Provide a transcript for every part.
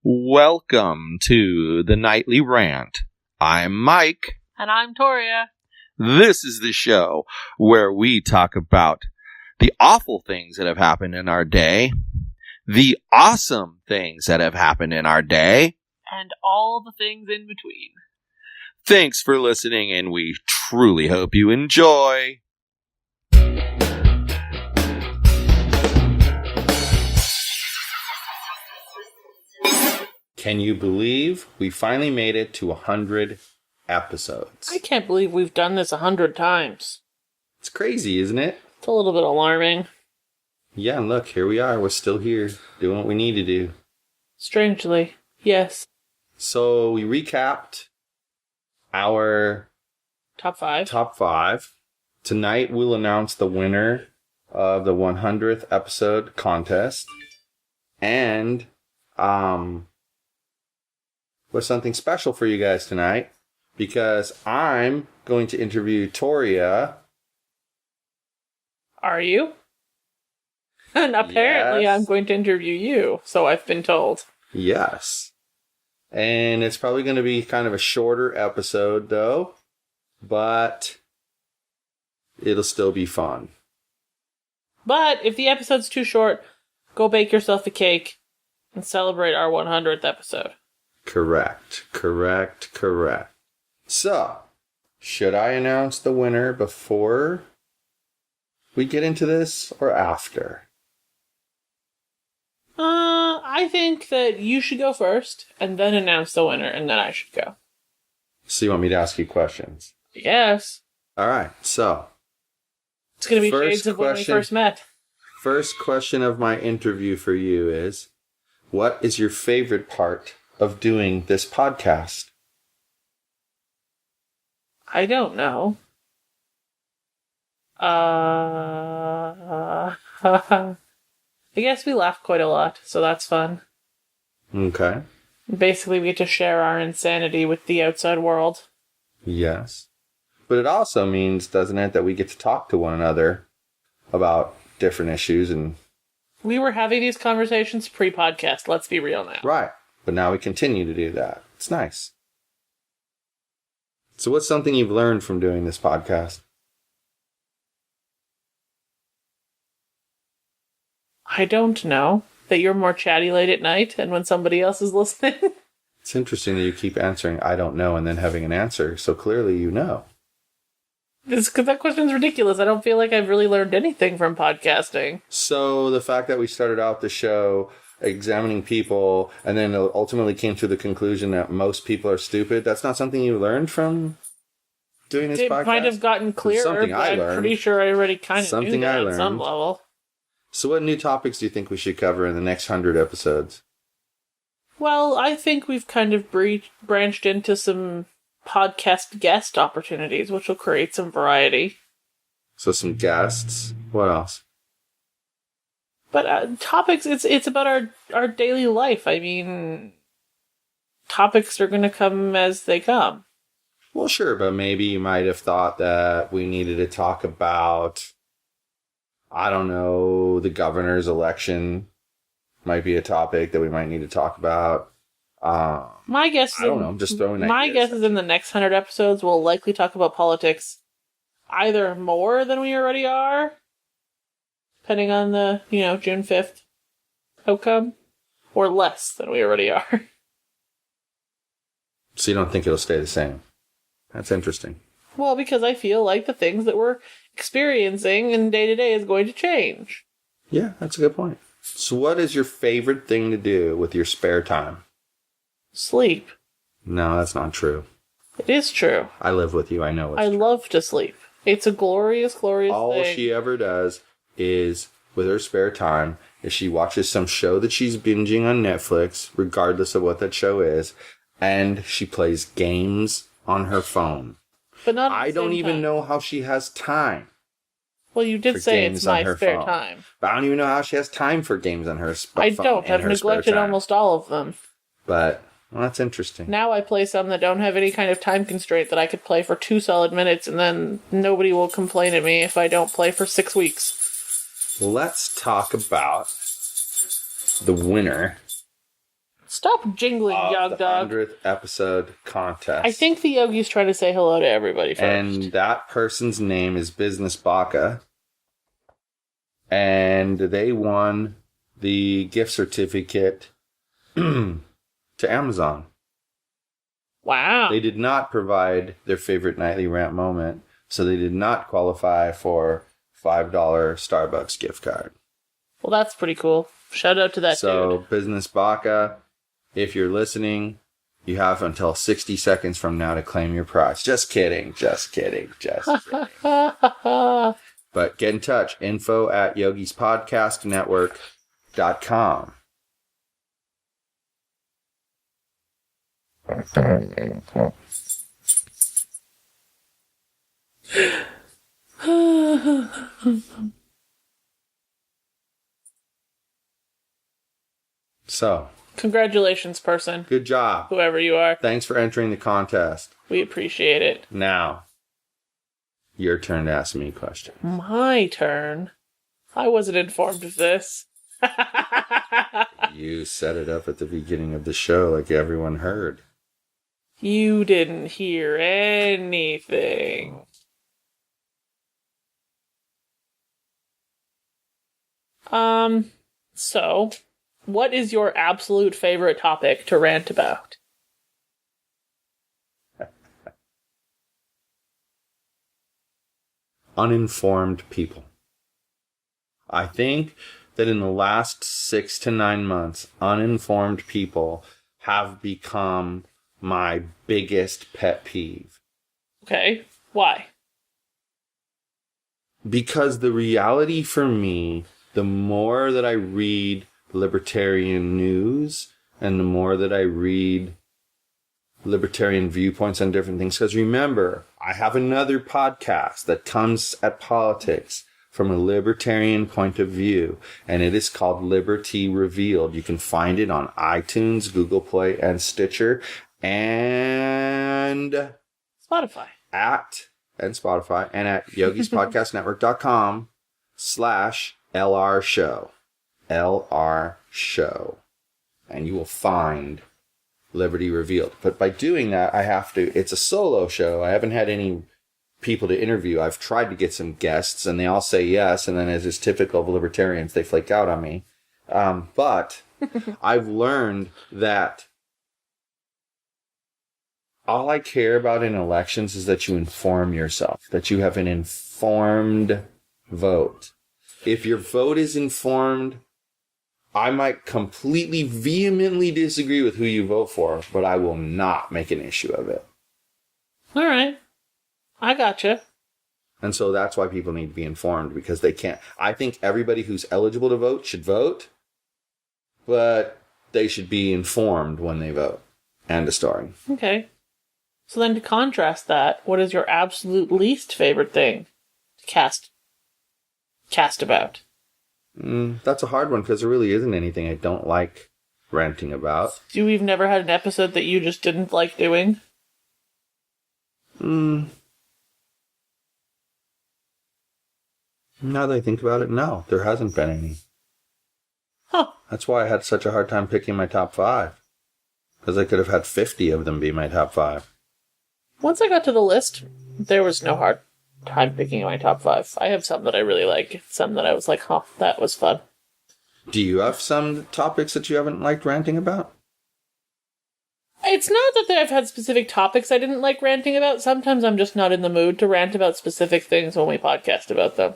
Welcome to the Nightly Rant. I'm Mike. And I'm Torya. This is the show where we talk about the awful things that have happened in our day, the awesome things that have happened in our day, and all the things in between. Thanks for listening, and we truly hope you enjoy. Can you believe we finally made it to 100 episodes? I can't believe we've done this 100 times. It's crazy, isn't it? It's a little bit alarming. Yeah, and look, here we are. We're still here, doing what we need to do. Strangely, yes. So we recapped our Top 5. Top 5. Tonight we'll announce the winner of the 100th episode contest. And, with something special for you guys tonight, because I'm going to interview Torya. Are you? And apparently Yes. I'm going to interview you, so I've been told. Yes. And it's probably going to be kind of a shorter episode, though, but it'll still be fun. But if the episode's too short, go bake yourself a cake and celebrate our 100th episode. Correct. So, should I announce the winner before we get into this or after? I think that you should go first and then announce the winner, and then I should go. So you want me to ask you questions? Yes. All right, so. It's going to be First shades of when we question. first met. First question of my interview for you is, what is your favorite part of doing this podcast? I don't know. I guess we laugh quite a lot, so that's fun. Okay. Basically, we get to share our insanity with the outside world. Yes. But it also means, doesn't it, that we get to talk to one another about different issues and... We were having these conversations pre-podcast, let's be real now. Right. But now we continue to do that. It's nice. So what's something you've learned from doing this podcast? I don't know. That you're more chatty late at night and when somebody else is listening. It's interesting that you keep answering, I don't know, and then having an answer. So clearly you know. It's because that question's ridiculous. I don't feel like I've really learned anything from podcasting. So the fact that we started out the show examining people and then ultimately came to the conclusion that most people are stupid, that's not something you learned from doing this podcast? It might have gotten clearer, something but I I'm learned. pretty sure I already kind of knew Something that I at some learned. level. So what new topics do you think we should cover in the next 100 episodes? Well, I think we've kind of branched into some podcast guest opportunities, which will create some variety. So some guests. What else? But topics, it's about our daily life. I mean, topics are going to come as they come. Well, sure, but maybe you might have thought that we needed to talk about, I don't know, the governor's election might be a topic that we might need to talk about. My guess is, I don't know, I'm just throwing my ideas. guess is in the next 100 episodes, we'll likely talk about politics either more than we already are, depending on the, June 5th outcome, or less than we already are. So you don't think it'll stay the same? That's interesting. Well, because I feel like the things that we're experiencing in day-to-day is going to change. Yeah, that's a good point. So what is your favorite thing to do with your spare time? Sleep. No, that's not true. It is true. I live with you. I know it's I true. love to sleep. It's a glorious, glorious All thing. she ever does is, with her spare time, is she watches some show that she's binging on Netflix, regardless of what that show is, and she plays games on her phone. But not at the I don't same even time. know how she has time. Well, you did for say games it's my on her spare phone. time. But I don't even know how she has time for games on her phone. I don't. I've neglected almost all of them. But, well, that's interesting. Now I play some that don't have any kind of time constraint that I could play for 2 solid minutes, and then nobody will complain at me if I don't play for 6 weeks. Let's talk about the winner Stop jingling, young the dog. 100th episode contest. I think the Yogi's trying to say hello to everybody first. And that person's name is Businessbacca. And they won the gift certificate to Amazon. Wow. They did not provide their favorite Nightly Rant moment, so they did not qualify for $5 Starbucks gift card. Well, that's pretty cool. Shout out to that dude. So, Businessbacca, if you're listening, you have until 60 seconds from now to claim your prize. Just kidding. But get in touch. info@yogispodcastnetwork.com. So, congratulations, person. good job. Whoever you are. Thanks for entering the contest. We appreciate it. Now, your turn to ask me a question. My turn. I wasn't informed of this. You set it up at the beginning of the show like everyone heard. You didn't hear anything. So, what is your absolute favorite topic to rant about? Uninformed people. I think that in the last 6 to 9 months, uninformed people have become my biggest pet peeve. Okay, why? Because the reality for me, the more that I read libertarian news and the more that I read libertarian viewpoints on different things, because remember, I have another podcast that comes at politics from a libertarian point of view, and it is called Liberty Revealed. You can find it on iTunes, Google Play, and Stitcher, and Spotify. at yogispodcastnetwork.com/LR show. LR show. And you will find Liberty Revealed. But by doing that, it's a solo show. I haven't had any people to interview. I've tried to get some guests, and they all say yes, and then as is typical of libertarians, they flake out on me. But I've learned that all I care about in elections is that you inform yourself, that you have an informed vote. If your vote is informed, I might completely, vehemently disagree with who you vote for, but I will not make an issue of it. All right. I gotcha. And so that's why people need to be informed, because they can't. I think everybody who's eligible to vote should vote, but they should be informed when they vote. End of story. Okay. So then to contrast that, what is your absolute least favorite thing to cast about? That's a hard one, because there really isn't anything I don't like ranting about. We've never had an episode that you just didn't like doing? Now that I think about it, no, there hasn't been any. Huh. That's why I had such a hard time picking my top 5. Because I could have had 50 of them be my top 5. Once I got to the list, there was no hard time picking my top 5. I have some that I really like, some that I was like, that was fun. Do you have some topics that you haven't liked ranting about? It's not that I've had specific topics I didn't like ranting about. Sometimes I'm just not in the mood to rant about specific things when we podcast about them.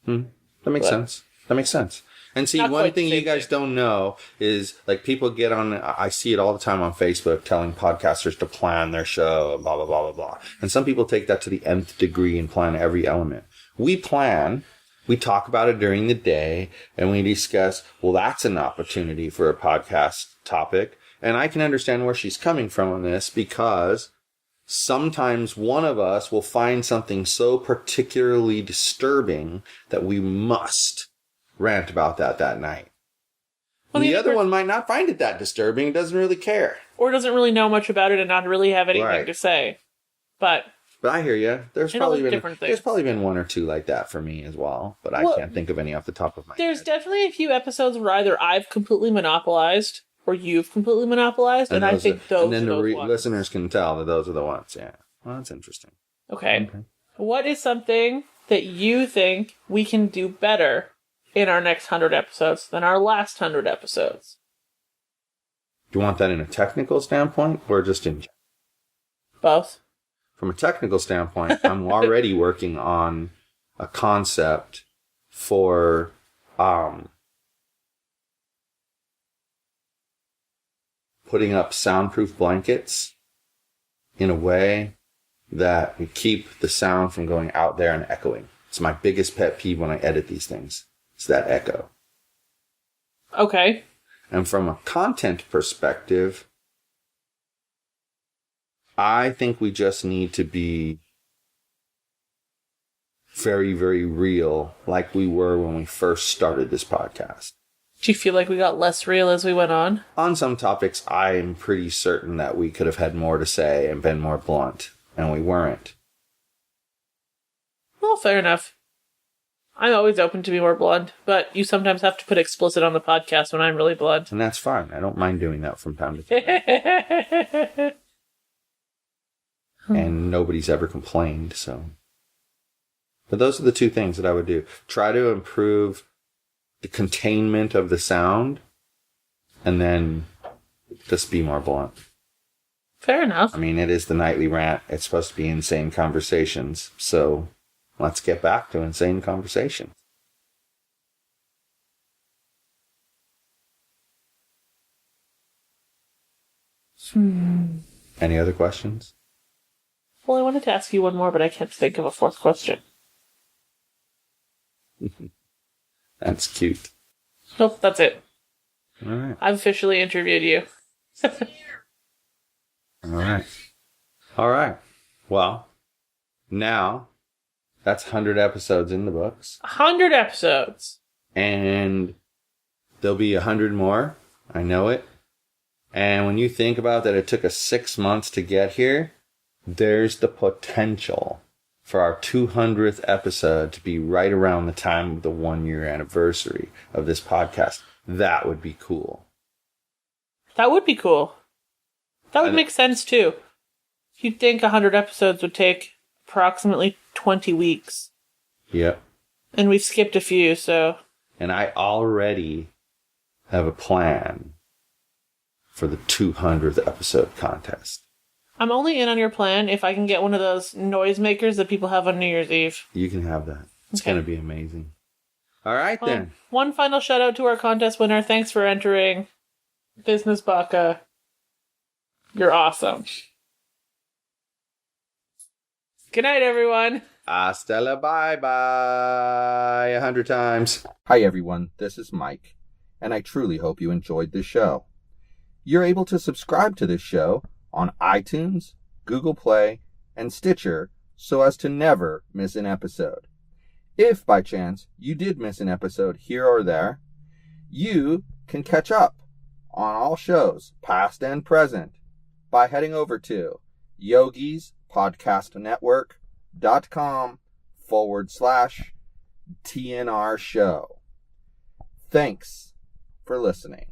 That makes sense. And see, one thing you guys don't know is, like, people get on, I see it all the time on Facebook, telling podcasters to plan their show, blah, blah, blah, blah, blah. And some people take that to the nth degree and plan every element. We plan, we talk about it during the day, and we discuss, well, that's an opportunity for a podcast topic. And I can understand where she's coming from on this, because sometimes one of us will find something so particularly disturbing that we must rant about that night. Well, the other one might not find it that disturbing, doesn't really care. Or doesn't really know much about it and not really have anything to say. But But I hear you. There's And all probably the been different there's things. probably been one or two like that for me as well, but I Well, can't think of any off the top of my There's head. definitely a few episodes where either I've completely monopolized or you've completely monopolized, and I think those and then are the those ones. listeners can tell that those are the ones. Yeah, well, that's interesting. Okay. What is something that you think we can do better in our next 100 episodes than our last 100 episodes? Do you want that in a technical standpoint or just in? Both. From a technical standpoint, I'm already working on a concept for putting up soundproof blankets in a way that we keep the sound from going out there and echoing. It's my biggest pet peeve when I edit these things. It's that echo. Okay. And from a content perspective, I think we just need to be very, very real like we were when we first started this podcast. Do you feel like we got less real as we went on? On some topics, I'm pretty certain that we could have had more to say and been more blunt, and we weren't. Well, fair enough. I'm always open to be more blunt, but you sometimes have to put explicit on the podcast when I'm really blunt. And that's fine. I don't mind doing that from time to time. And nobody's ever complained, so. But those are the two things that I would do. Try to improve the containment of the sound, and then just be more blunt. Fair enough. I mean, it is the Nightly Rant. It's supposed to be insane conversations, so let's get back to insane conversations. Any other questions? Well, I wanted to ask you one more, but I can't think of a fourth question. That's cute. Nope, that's it. All right. I've officially interviewed you. All right. All right. Well, now that's 100 episodes in the books. 100 episodes. And there'll be 100 more. I know it. And when you think about that, it took us 6 months to get here. There's the potential for our 200th episode to be right around the time of the 1-year anniversary of this podcast. That would be cool. That would be cool. That would make sense, too. You'd think 100 episodes would take approximately 20 weeks. Yep. And we've skipped a few, so. And I already have a plan for the 200th episode contest. I'm only in on your plan if I can get one of those noisemakers that people have on New Year's Eve. You can have that. It's Okay. going to be amazing. All right, then. One final shout out to our contest winner. Thanks for entering. Businessbacca. You're awesome. Good night, everyone. Hasta la bye-bye 100 times. Hi, everyone. This is Mike, and I truly hope you enjoyed this show. You're able to subscribe to this show on iTunes, Google Play, and Stitcher so as to never miss an episode. If, by chance, you did miss an episode here or there, you can catch up on all shows, past and present, by heading over to yogispodcastnetwork.com/TNR show. Thanks for listening.